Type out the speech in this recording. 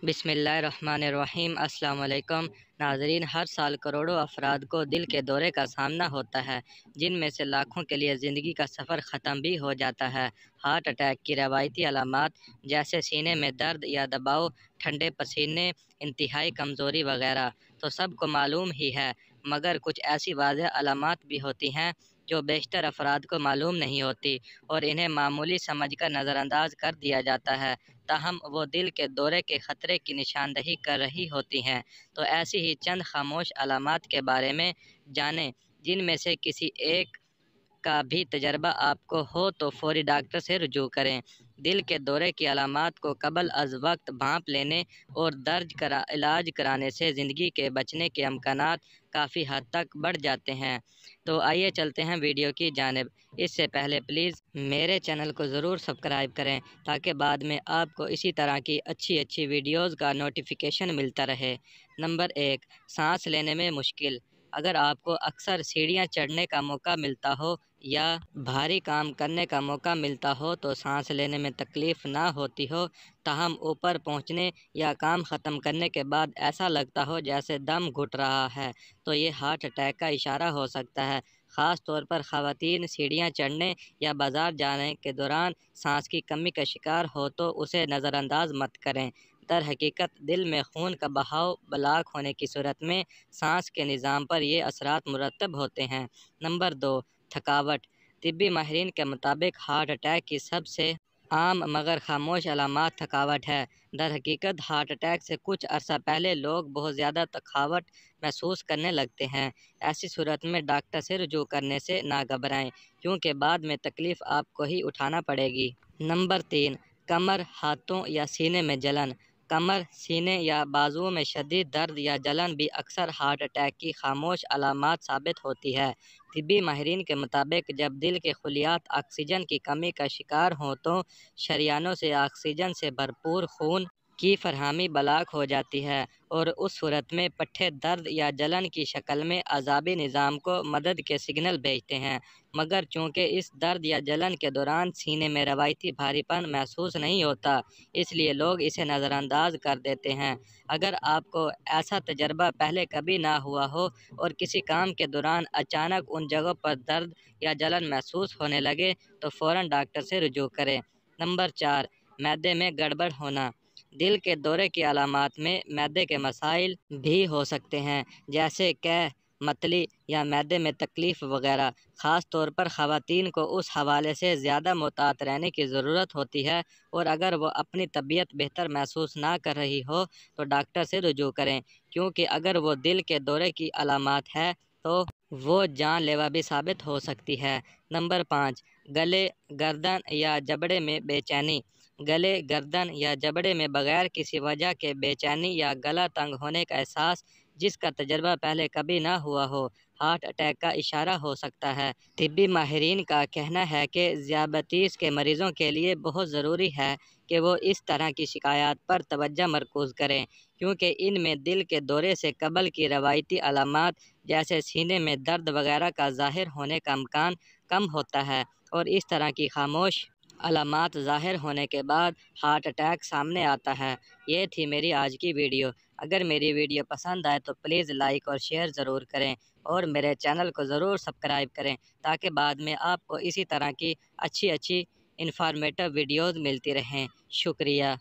بسم اللہ الرحمن الرحیم۔ السلام علیکم ناظرین، ہر سال کروڑوں افراد کو دل کے دورے کا سامنا ہوتا ہے، جن میں سے لاکھوں کے لیے زندگی کا سفر ختم بھی ہو جاتا ہے۔ ہارٹ اٹیک کی روایتی علامات جیسے سینے میں درد یا دباؤ، ٹھنڈے پسینے، انتہائی کمزوری وغیرہ تو سب کو معلوم ہی ہے، مگر کچھ ایسی واضح علامات بھی ہوتی ہیں جو بیشتر افراد کو معلوم نہیں ہوتی اور انہیں معمولی سمجھ کر نظر انداز کر دیا جاتا ہے، تاہم وہ دل کے دورے کے خطرے کی نشاندہی کر رہی ہوتی ہیں۔ تو ایسی ہی چند خاموش علامات کے بارے میں جانیں، جن میں سے کسی ایک کا بھی تجربہ آپ کو ہو تو فوری ڈاکٹر سے رجوع کریں۔ دل کے دورے کی علامات کو قبل از وقت بھانپ لینے اور علاج کرانے سے زندگی کے بچنے کے امکانات کافی حد تک بڑھ جاتے ہیں۔ تو آئیے چلتے ہیں ویڈیو کی جانب۔ اس سے پہلے پلیز میرے چینل کو ضرور سبسکرائب کریں تاکہ بعد میں آپ کو اسی طرح کی اچھی ویڈیوز کا نوٹیفیکیشن ملتا رہے۔ نمبر 1، سانس لینے میں مشکل۔ اگر آپ کو اکثر سیڑھیاں چڑھنے کا موقع ملتا ہو یا بھاری کام کرنے کا موقع ملتا ہو تو سانس لینے میں تکلیف نہ ہوتی ہو، تاہم اوپر پہنچنے یا کام ختم کرنے کے بعد ایسا لگتا ہو جیسے دم گھٹ رہا ہے، تو یہ ہارٹ اٹیک کا اشارہ ہو سکتا ہے۔ خاص طور پر خواتین سیڑھیاں چڑھنے یا بازار جانے کے دوران سانس کی کمی کا شکار ہو تو اسے نظر انداز مت کریں۔ در حقیقت دل میں خون کا بہاؤ بلاک ہونے کی صورت میں سانس کے نظام پر یہ اثرات مرتب ہوتے ہیں۔ نمبر 2، تھکاوٹ۔ طبی ماہرین کے مطابق ہارٹ اٹیک کی سب سے عام مگر خاموش علامات تھکاوٹ ہے۔ در حقیقت ہارٹ اٹیک سے کچھ عرصہ پہلے لوگ بہت زیادہ تھکاوٹ محسوس کرنے لگتے ہیں۔ ایسی صورت میں ڈاکٹر سے رجوع کرنے سے نہ گھبرائیں، کیونکہ بعد میں تکلیف آپ کو ہی اٹھانا پڑے گی۔ نمبر 3، کمر، ہاتھوں یا سینے میں جلن۔ کمر، سینے یا بازوؤں میں شدید درد یا جلن بھی اکثر ہارٹ اٹیک کی خاموش علامات ثابت ہوتی ہے۔ طبی ماہرین کے مطابق جب دل کے خلیات آکسیجن کی کمی کا شکار ہوں تو شریانوں سے آکسیجن سے بھرپور خون کی فراہمی بلاک ہو جاتی ہے اور اس صورت میں پٹھے درد یا جلن کی شکل میں اعصابی نظام کو مدد کے سگنل بھیجتے ہیں، مگر چونکہ اس درد یا جلن کے دوران سینے میں روایتی بھاری پن محسوس نہیں ہوتا، اس لیے لوگ اسے نظر انداز کر دیتے ہیں۔ اگر آپ کو ایسا تجربہ پہلے کبھی نہ ہوا ہو اور کسی کام کے دوران اچانک ان جگہوں پر درد یا جلن محسوس ہونے لگے تو فوراً ڈاکٹر سے رجوع کریں۔ نمبر 4، معدے میں گڑبڑ ہونا۔ دل کے دورے کی علامات میں معدے کے مسائل بھی ہو سکتے ہیں، جیسے قے، متلی یا معدے میں تکلیف وغیرہ۔ خاص طور پر خواتین کو اس حوالے سے زیادہ محتاط رہنے کی ضرورت ہوتی ہے، اور اگر وہ اپنی طبیعت بہتر محسوس نہ کر رہی ہو تو ڈاکٹر سے رجوع کریں، کیونکہ اگر وہ دل کے دورے کی علامات ہے تو وہ جان لیوا بھی ثابت ہو سکتی ہے۔ نمبر 5، گلے، گردن یا جبڑے میں بے چینی۔ گلے، گردن یا جبڑے میں بغیر کسی وجہ کے بے چینی یا گلا تنگ ہونے کا احساس، جس کا تجربہ پہلے کبھی نہ ہوا ہو، ہارٹ اٹیک کا اشارہ ہو سکتا ہے۔ طبی ماہرین کا کہنا ہے کہ ذیابیطس کے مریضوں کے لیے بہت ضروری ہے کہ وہ اس طرح کی شکایات پر توجہ مرکوز کریں، کیونکہ ان میں دل کے دورے سے قبل کی روایتی علامات جیسے سینے میں درد وغیرہ کا ظاہر ہونے کا امکان کم ہوتا ہے، اور اس طرح کی خاموش علامات ظاہر ہونے کے بعد ہارٹ اٹیک سامنے آتا ہے۔ یہ تھی میری آج کی ویڈیو۔ اگر میری ویڈیو پسند آئے تو پلیز لائک اور شیئر ضرور کریں اور میرے چینل کو ضرور سبسکرائب کریں تاکہ بعد میں آپ کو اسی طرح کی اچھی انفارمیٹو ویڈیوز ملتی رہیں۔ شکریہ۔